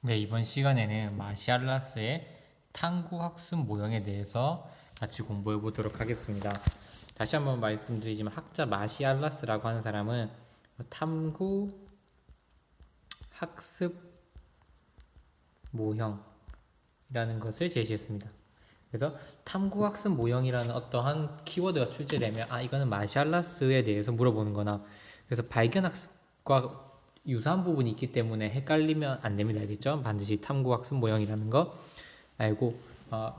네, 이번 시간에는 마시알라스의 탐구 학습 모형에 대해서 같이 공부해 보도록 하겠습니다. 다시 한번 말씀드리지만 학자 마시알라스라고 하는 사람은 탐구 학습 모형이라는 것을 제시했습니다. 그래서 탐구 학습 모형이라는 어떠한 키워드가 출제되면 이거는 마시알라스에 대해서 물어보는 거나, 그래서 발견 학습과 유사한 부분이 있기 때문에 헷갈리면 안 됩니다. 알겠죠? 반드시 탐구 학습 모형이라는 거 알고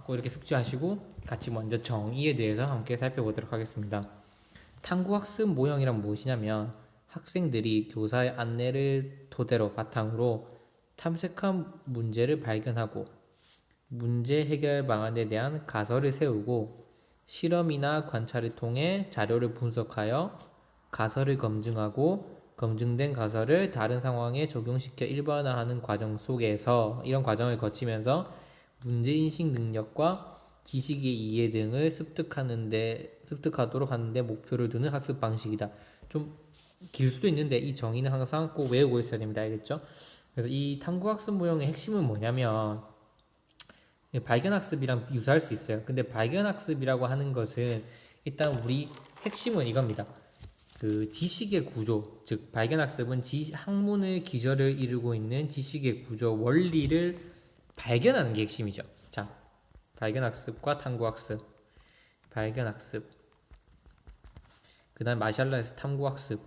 꼭 이렇게 숙지하시고 같이 먼저 정의에 대해서 함께 살펴보도록 하겠습니다. 탐구 학습 모형이란 무엇이냐면 학생들이 교사의 안내를 토대로 바탕으로 탐색한 문제를 발견하고 문제 해결 방안에 대한 가설을 세우고 실험이나 관찰을 통해 자료를 분석하여 가설을 검증하고 검증된 가설을 다른 상황에 적용시켜 일반화하는 과정 속에서, 이런 과정을 거치면서 문제인식 능력과 지식의 이해 등을 습득하도록 하는데 목표를 두는 학습 방식이다. 좀 길 수도 있는데 이 정의는 항상 꼭 외우고 있어야 됩니다. 알겠죠? 그래서 이 탐구학습 모형의 핵심은 뭐냐면 발견학습이랑 유사할 수 있어요. 근데 발견학습이라고 하는 것은 일단 우리 핵심은 이겁니다. 그 지식의 구조, 즉 발견학습은 학문의 기저를 이루고 있는 지식의 구조, 원리를 발견하는 게 핵심이죠. 자, 발견학습과 탐구학습, 발견학습, 그 다음 마샬라에서 탐구학습.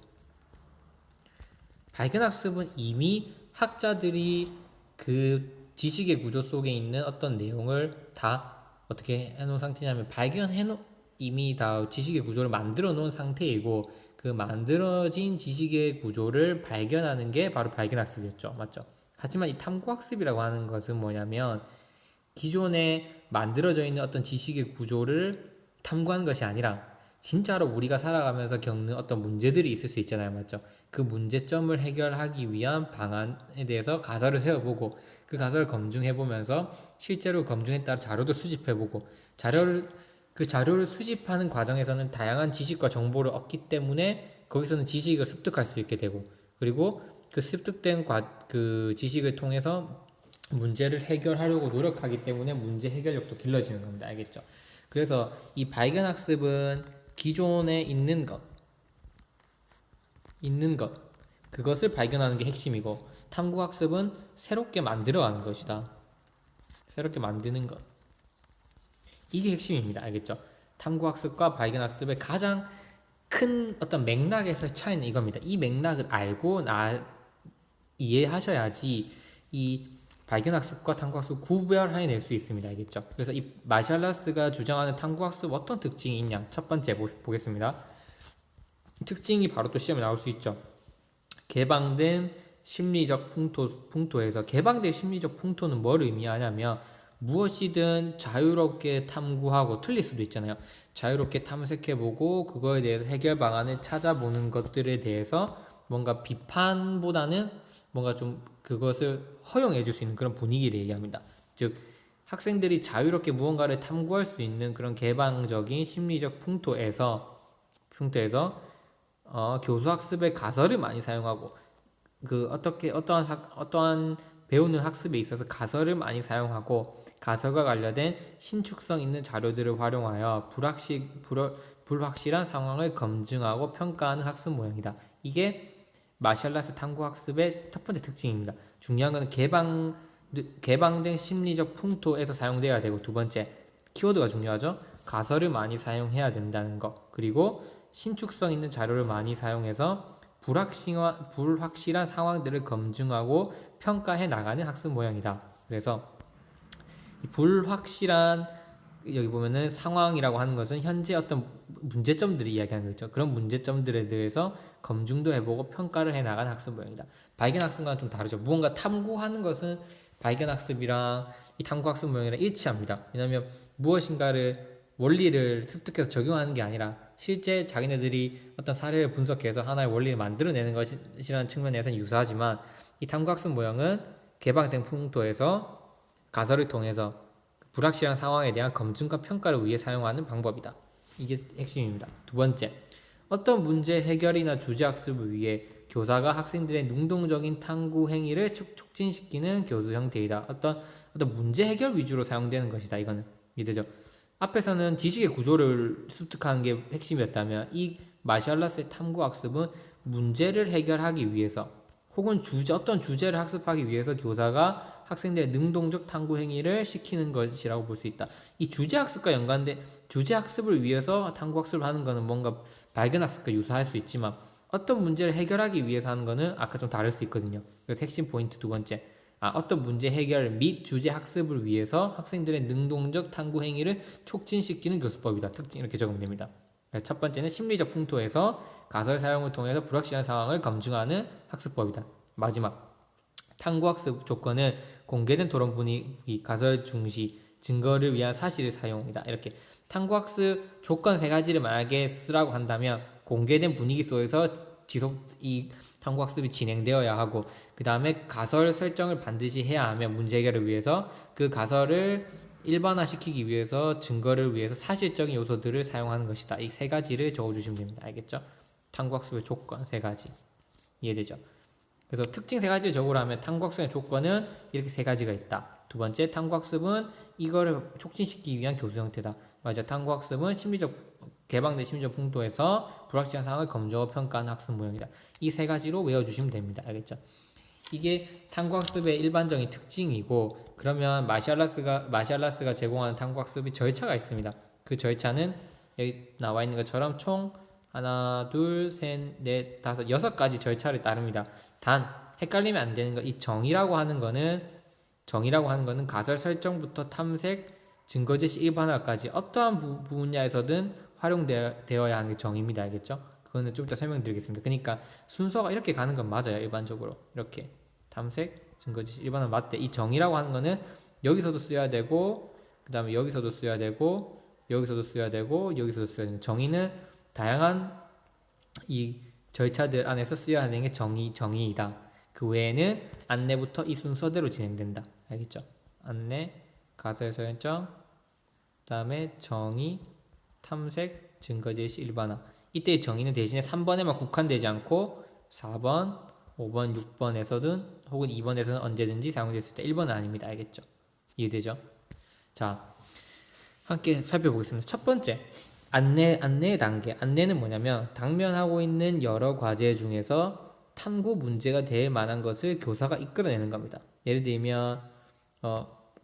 발견학습은 이미 학자들이 그 지식의 구조 속에 있는 어떤 내용을 다 어떻게 해놓은 상태냐면 이미 다 지식의 구조를 만들어 놓은 상태이고, 그 만들어진 지식의 구조를 발견하는 게 바로 발견학습이었죠. 맞죠? 하지만 이 탐구학습이라고 하는 것은 뭐냐면 기존에 만들어져 있는 어떤 지식의 구조를 탐구하는 것이 아니라 진짜로 우리가 살아가면서 겪는 어떤 문제들이 있을 수 있잖아요. 맞죠? 그 문제점을 해결하기 위한 방안에 대해서 가설을 세워보고 그 가설을 검증해보면서 실제로 검증에 따라 자료도 수집해보고 그 자료를 수집하는 과정에서는 다양한 지식과 정보를 얻기 때문에 거기서는 지식을 습득할 수 있게 되고, 그리고 그 습득된 그 지식을 통해서 문제를 해결하려고 노력하기 때문에 문제 해결력도 길러지는 겁니다. 알겠죠? 그래서 이 발견학습은 기존에 있는 것, 그것을 발견하는 게 핵심이고, 탐구학습은 새롭게 만들어가는 것이다. 새롭게 만드는 것. 이게 핵심입니다. 알겠죠? 탐구학습과 발견학습의 가장 큰 어떤 맥락에서의 차이는 이겁니다. 이 맥락을 알고 이해하셔야지 이 발견학습과 탐구학습을 구별해낼 수 있습니다. 알겠죠? 그래서 이 마샬라스가 주장하는 탐구학습 어떤 특징이 있냐? 첫 번째 보겠습니다. 특징이 바로 또 시험에 나올 수 있죠. 개방된 심리적 풍토에서, 개방된 심리적 풍토는 뭘 의미하냐면 무엇이든 자유롭게 탐구하고, 틀릴 수도 있잖아요. 자유롭게 탐색해보고 그거에 대해서 해결 방안을 찾아보는 것들에 대해서 뭔가 비판보다는 뭔가 좀 그것을 허용해 줄 수 있는 그런 분위기를 얘기합니다. 즉 학생들이 자유롭게 무언가를 탐구할 수 있는 그런 개방적인 심리적 풍토에서 교수 학습의 가설을 많이 사용하고, 어떠한 배우는 학습에 있어서 가설을 많이 사용하고, 가설과 관련된 신축성 있는 자료들을 활용하여 불확실한 상황을 검증하고 평가하는 학습 모형이다. 이게 마샬라스 탐구 학습의 첫 번째 특징입니다. 중요한 것은 개방된 심리적 풍토에서 사용되어야 되고, 두 번째 키워드가 중요하죠. 가설을 많이 사용해야 된다는 것, 그리고 신축성 있는 자료를 많이 사용해서 불확실한 상황들을 검증하고 평가해 나가는 학습 모형이다. 그래서 이 불확실한, 여기 보면은 상황이라고 하는 것은 현재 어떤 문제점들을 이야기하는 거죠. 그런 문제점들에 대해서 검증도 해보고 평가를 해 나가는 학습 모형이다. 발견학습과는 좀 다르죠. 무언가 탐구하는 것은 발견학습이랑 이 탐구학습 모형이랑 일치합니다. 왜냐하면 무엇인가를 원리를 습득해서 적용하는 게 아니라 실제 자기네들이 어떤 사례를 분석해서 하나의 원리를 만들어내는 것이라는 측면에서는 유사하지만, 이 탐구학습 모형은 개방된 풍토에서 가설을 통해서 불확실한 상황에 대한 검증과 평가를 위해 사용하는 방법이다. 이게 핵심입니다. 두 번째, 어떤 문제 해결이나 주제 학습을 위해 교사가 학생들의 능동적인 탐구 행위를 촉진시키는 교수 형태이다. 어떤 문제 해결 위주로 사용되는 것이다. 이거는 이해되죠? 앞에서는 지식의 구조를 습득하는 게 핵심이었다면 이 마샬라스의 탐구 학습은 문제를 해결하기 위해서 혹은 어떤 주제를 학습하기 위해서 교사가 학생들의 능동적 탐구 행위를 시키는 것이라고 볼 수 있다. 이 주제 학습과 연관된 주제 학습을 위해서 탐구 학습을 하는 것은 뭔가 발견 학습과 유사할 수 있지만 어떤 문제를 해결하기 위해서 하는 것은 아까 좀 다를 수 있거든요. 그래서 핵심 포인트 두 번째. 어떤 문제 해결 및 주제 학습을 위해서 학생들의 능동적 탐구 행위를 촉진시키는 교수법이다. 특징 이렇게 적으면 됩니다. 첫 번째는 심리적 풍토에서 가설 사용을 통해서 불확실한 상황을 검증하는 학습법이다. 마지막 탐구학습 조건은 공개된 토론 분위기, 가설 중시, 증거를 위한 사실의 사용이다. 이렇게 탐구학습 조건 세 가지를 만약에 쓰라고 한다면 공개된 분위기 속에서 지속 이 탐구학습이 진행되어야 하고 그 다음에 가설 설정을 반드시 해야 하며 문제 해결을 위해서 그 가설을 일반화시키기 위해서 증거를 위해서 사실적인 요소들을 사용하는 것이다. 이 세 가지를 적어주시면 됩니다. 알겠죠? 탐구학습의 조건 세 가지 이해되죠? 그래서 특징 세 가지를 적으라면 탐구학습의 조건은 이렇게 세 가지가 있다. 두 번째, 탐구학습은 이거를 촉진시키기 위한 교수 형태다. 맞아, 탐구학습은 개방된 심리적 풍토에서 불확실한 상황을 검증하고 평가하는 학습 모형이다. 이 세 가지로 외워주시면 됩니다. 알겠죠? 이게 탐구학습의 일반적인 특징이고, 그러면 마샬라스가 제공하는 탐구학습의 절차가 있습니다. 그 절차는 여기 나와 있는 것처럼 총 하나, 둘, 셋, 넷, 다섯, 6가지 절차를 따릅니다. 단 헷갈리면 안 되는 거, 이 정의라고 하는 거는 가설 설정부터 탐색, 증거 제시 일반화까지 어떠한 분야에서든 활용되어야 하는 게 정의입니다. 알겠죠? 그거는 좀 이따 설명드리겠습니다. 그러니까 순서가 이렇게 가는 건 맞아요. 일반적으로 이렇게 탐색, 증거 제시 일반화 맞대. 이 정의라고 하는 거는 여기서도 써야 되고, 그 다음에 여기서도 써야 되고, 여기서도 써야 되고, 여기서도 써야 되는 정의는 다양한 이 절차들 안에서 쓰여야 하는 게 정의이다. 그 외에는 안내부터 이 순서대로 진행된다. 알겠죠? 안내, 가설 설정, 그 다음에 정의, 탐색, 증거 제시, 일반화. 이때의 정의는 대신에 3번에만 국한되지 않고 4번, 5번, 6번에서든 혹은 2번에서는 언제든지 사용될 수 있다. 1번은 아닙니다. 알겠죠? 이해되죠? 자, 함께 살펴보겠습니다. 첫 번째, 안내의 단계. 안내는 뭐냐면 당면하고 있는 여러 과제 중에서 탐구 문제가 될 만한 것을 교사가 이끌어내는 겁니다. 예를 들면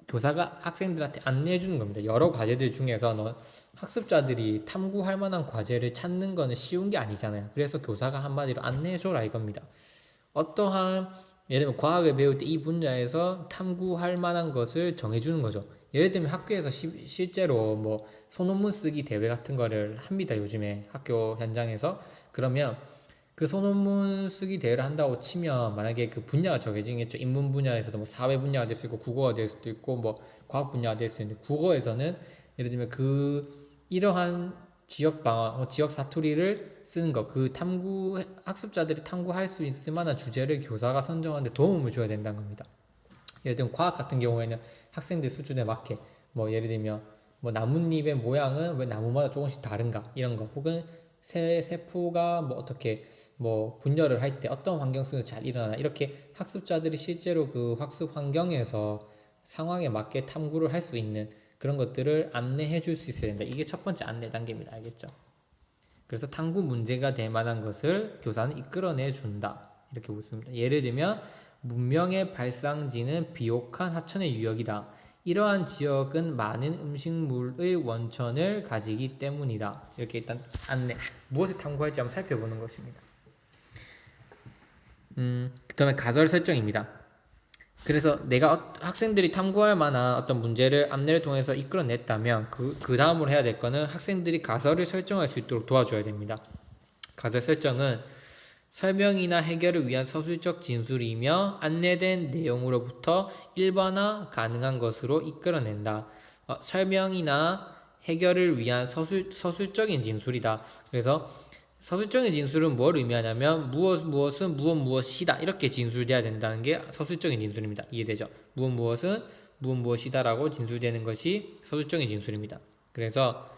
교사가 학생들한테 안내해 주는 겁니다. 여러 과제들 중에서 학습자들이 탐구할 만한 과제를 찾는 거는 쉬운 게 아니잖아요. 그래서 교사가 한마디로 안내해 줘라 이겁니다. 어떠한 예를 들면 과학을 배울 때 이 분야에서 탐구할 만한 것을 정해주는 거죠. 예를 들면 학교에서 실제로 뭐 소논문 쓰기 대회 같은 거를 합니다. 요즘에 학교 현장에서. 그러면 그 소논문 쓰기 대회를 한다고 치면 만약에 그 분야가 정해지겠죠. 인문 분야에서도 뭐 사회 분야가 될 수 있고 국어가 될 수도 있고 뭐 과학 분야가 될 수 있는데, 국어에서는 예를 들면 이러한 지역 방어, 지역 사투리를 쓰는 것, 그 학습자들이 탐구할 수 있을 만한 주제를 교사가 선정하는데 도움을 줘야 된다는 겁니다. 예를 들면 과학 같은 경우에는 학생들 수준에 맞게 뭐 예를 들면 뭐 나뭇잎의 모양은 왜 나무마다 조금씩 다른가 이런 거, 혹은 세포가 뭐 어떻게 뭐 분열을 할 때 어떤 환경 속에서 잘 일어나나, 이렇게 학습자들이 실제로 그 학습 환경에서 상황에 맞게 탐구를 할 수 있는 그런 것들을 안내해 줄 수 있어야 된다. 이게 첫 번째 안내 단계입니다. 알겠죠? 그래서 탐구 문제가 될 만한 것을 교사는 이끌어내 준다. 이렇게 보습니다. 예를 들면 문명의 발상지는 비옥한 하천의 유역이다. 이러한 지역은 많은 음식물의 원천을 가지기 때문이다. 이렇게 일단 안내, 무엇을 탐구할지 한번 살펴보는 것입니다. 그 다음에 가설 설정입니다. 그래서 내가 학생들이 탐구할 만한 어떤 문제를 안내를 통해서 이끌어냈다면 그 다음으로 해야 될 거는 학생들이 가설을 설정할 수 있도록 도와줘야 됩니다. 가설 설정은 설명이나 해결을 위한 서술적 진술이며 안내된 내용으로부터 일반화 가능한 것으로 이끌어낸다. 설명이나 해결을 위한 서술적인 진술이다. 그래서 서술적인 진술은 뭘 의미하냐면 무엇은 무엇이다 이렇게 진술돼야 된다는 게 서술적인 진술입니다. 이해되죠? 무엇은 무엇이다라고 진술되는 것이 서술적인 진술입니다. 그래서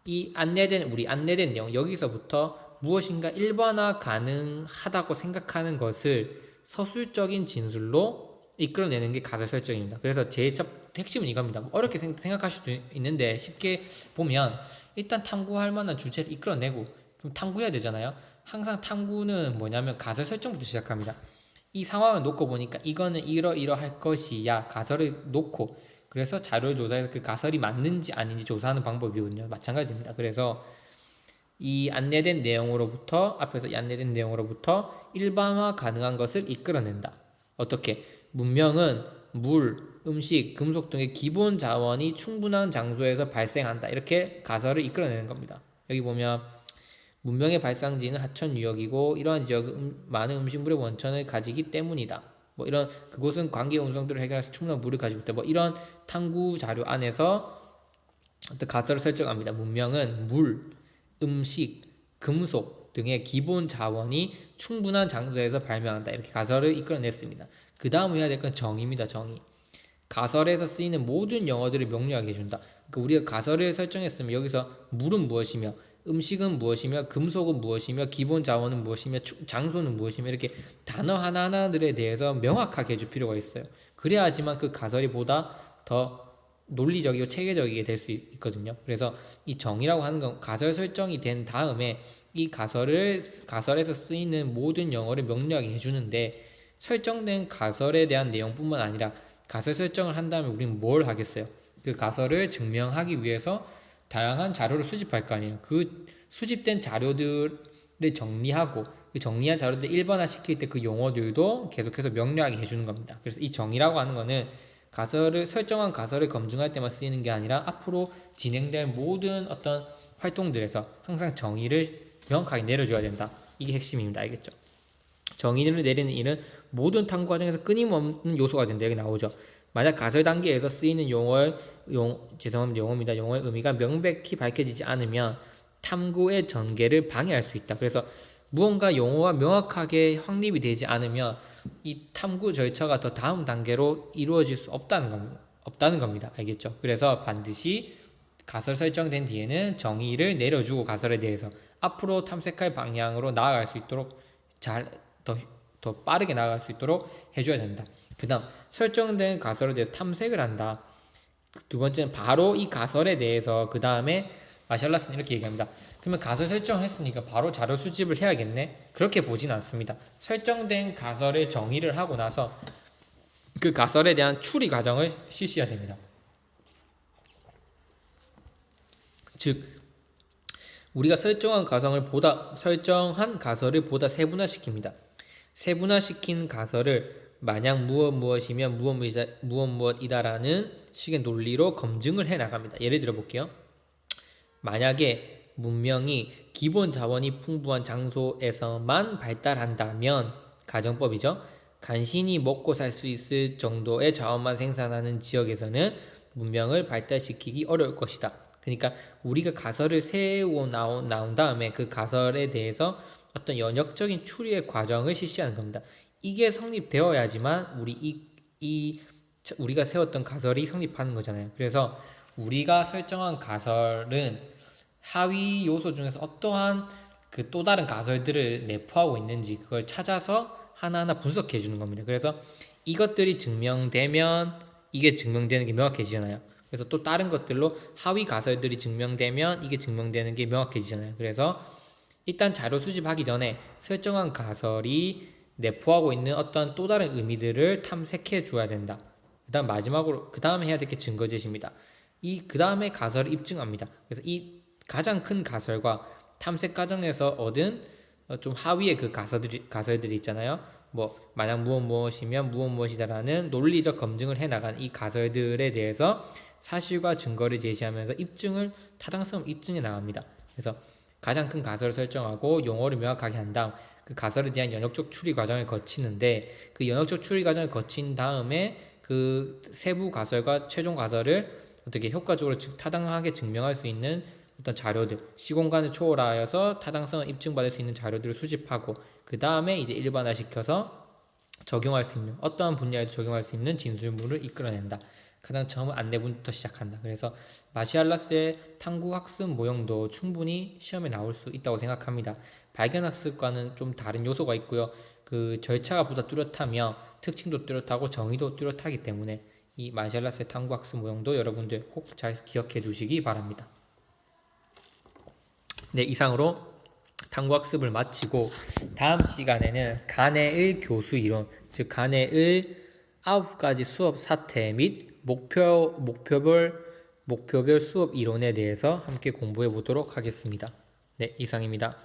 이 안내된 내용 여기서부터 무엇인가 일반화 가능하다고 생각하는 것을 서술적인 진술로 이끌어내는 게 가설 설정입니다. 그래서 제일 첫 핵심은 이겁니다. 어렵게 생각하실 수 있는데 쉽게 보면 일단 탐구할 만한 주제를 이끌어내고 그럼 탐구해야 되잖아요. 항상 탐구는 뭐냐면 가설 설정부터 시작합니다. 이 상황을 놓고 보니까 이거는 이러할 것이야 가설을 놓고 그래서 자료를 조사해서 그 가설이 맞는지 아닌지 조사하는 방법이거든요. 마찬가지입니다. 그래서 이 안내된 내용으로부터 앞에서 이 안내된 내용으로부터 일반화 가능한 것을 이끌어낸다. 어떻게? 문명은 물, 음식, 금속 등의 기본 자원이 충분한 장소에서 발생한다. 이렇게 가설을 이끌어내는 겁니다. 여기 보면 문명의 발상지는 하천 유역이고 이러한 지역은 많은 음식물의 원천을 가지기 때문이다. 뭐 이런 그곳은 관계 운송들을 해결해서 충분한 물을 가지고 있다. 뭐 이런 탐구 자료 안에서 어떤 가설을 설정합니다. 문명은 물, 음식, 금속 등의 기본 자원이 충분한 장소에서 발명한다. 이렇게 가설을 이끌어냈습니다. 그 다음 해야 될 건 정의입니다. 정의. 가설에서 쓰이는 모든 영어들을 명료하게 해준다. 그러니까 우리가 가설을 설정했으면 여기서 물은 무엇이며 음식은 무엇이며 금속은 무엇이며 기본 자원은 무엇이며 장소는 무엇이며 이렇게 단어 하나하나들에 대해서 명확하게 해줄 필요가 있어요. 그래야지만 그 가설이 보다 더 논리적이고 체계적이게 될 수 있거든요. 그래서 이 정의라고 하는 건 가설 설정이 된 다음에 이 가설에서 쓰이는 모든 영어를 명료하게 해주는데 설정된 가설에 대한 내용뿐만 아니라 가설 설정을 한 다음에 우리는 뭘 하겠어요? 그 가설을 증명하기 위해서 다양한 자료를 수집할 거 아니에요. 그 수집된 자료들을 정리하고 그 정리한 자료들 일반화 시킬 때 그 용어들도 계속해서 명료하게 해주는 겁니다. 그래서 이 정의라고 하는 거는 설정한 가설을 검증할 때만 쓰이는 게 아니라 앞으로 진행될 모든 어떤 활동들에서 항상 정의를 명확하게 내려줘야 된다. 이게 핵심입니다. 알겠죠? 정의를 내리는 일은 모든 탐구 과정에서 끊임없는 요소가 된다. 여기 나오죠. 만약 가설 단계에서 쓰이는 용어의 의미가 명백히 밝혀지지 않으면 탐구의 전개를 방해할 수 있다. 그래서 무언가 용어가 명확하게 확립이 되지 않으면 이 탐구 절차가 더 다음 단계로 이루어질 수 없다는 겁니다. 알겠죠? 그래서 반드시 가설 설정된 뒤에는 정의를 내려주고 가설에 대해서 앞으로 탐색할 방향으로 나아갈 수 있도록 더 빠르게 나아갈 수 있도록 해줘야 된다. 그 다음 설정된 가설에 대해서 탐색을 한다. 두 번째는 바로 이 가설에 대해서 그 다음에 마샬라스는 이렇게 얘기합니다. 그러면 가설 설정했으니까 바로 자료 수집을 해야겠네? 그렇게 보진 않습니다. 설정된 가설의 정의를 하고 나서 그 가설에 대한 추리 과정을 실시해야 됩니다. 즉 우리가 설정한 가설을 보다 세분화시킵니다. 세분화시킨 가설을 만약 무엇이면 무엇이다라는 식의 논리로 검증을 해나갑니다. 예를 들어 볼게요. 만약에 문명이 기본 자원이 풍부한 장소에서만 발달한다면 가정법이죠. 간신히 먹고 살 수 있을 정도의 자원만 생산하는 지역에서는 문명을 발달시키기 어려울 것이다. 그러니까 우리가 가설을 세워 나온 다음에 그 가설에 대해서 어떤 연역적인 추리의 과정을 실시하는 겁니다. 이게 성립되어야지만 우리가 세웠던 가설이 성립하는 거잖아요. 그래서 우리가 설정한 가설은 하위 요소 중에서 어떠한 그 또 다른 가설들을 내포하고 있는지 그걸 찾아서 하나하나 분석해 주는 겁니다. 그래서 이것들이 증명되면 이게 증명되는 게 명확해지잖아요. 그래서 또 다른 것들로 하위 가설들이 증명되면 이게 증명되는 게 명확해지잖아요. 그래서 일단 자료 수집하기 전에 설정한 가설이 내포하고 있는 어떤 또 다른 의미들을 탐색해 줘야 된다. 그다음 마지막으로 그 다음에 해야 될 게 증거 제시입니다. 그 다음에 가설을 입증합니다. 그래서 이 가장 큰 가설과 탐색 과정에서 얻은 좀 하위의 그 가설들이 있잖아요. 뭐 만약 무엇이면 무엇이다라는 논리적 검증을 해나간 이 가설들에 대해서 사실과 증거를 제시하면서 타당성을 입증해 나갑니다. 그래서 가장 큰 가설을 설정하고 용어를 명확하게 한 다음 그 가설에 대한 연역적 추리 과정을 거치는데 그 연역적 추리 과정을 거친 다음에 그 세부 가설과 최종 가설을 어떻게 효과적으로 타당하게 증명할 수 있는 어떤 자료들, 시공간을 초월하여서 타당성을 입증받을 수 있는 자료들을 수집하고 그 다음에 이제 일반화시켜서 적용할 수 있는 어떠한 분야에도 적용할 수 있는 진술물을 이끌어낸다. 가장 처음은 안내문부터 시작한다. 그래서 마시알라스의 탐구학습 모형도 충분히 시험에 나올 수 있다고 생각합니다. 발견학습과는 좀 다른 요소가 있고요. 그 절차가 보다 뚜렷하며 특징도 뚜렷하고 정의도 뚜렷하기 때문에 이 마시알라스의 탐구학습 모형도 여러분들 꼭 잘 기억해 두시기 바랍니다. 네, 이상으로 탐구학습을 마치고 다음 시간에는 간해의 교수 이론, 즉 간해의 9가지 수업 사태 및 목표별 수업 이론에 대해서 함께 공부해 보도록 하겠습니다. 네, 이상입니다.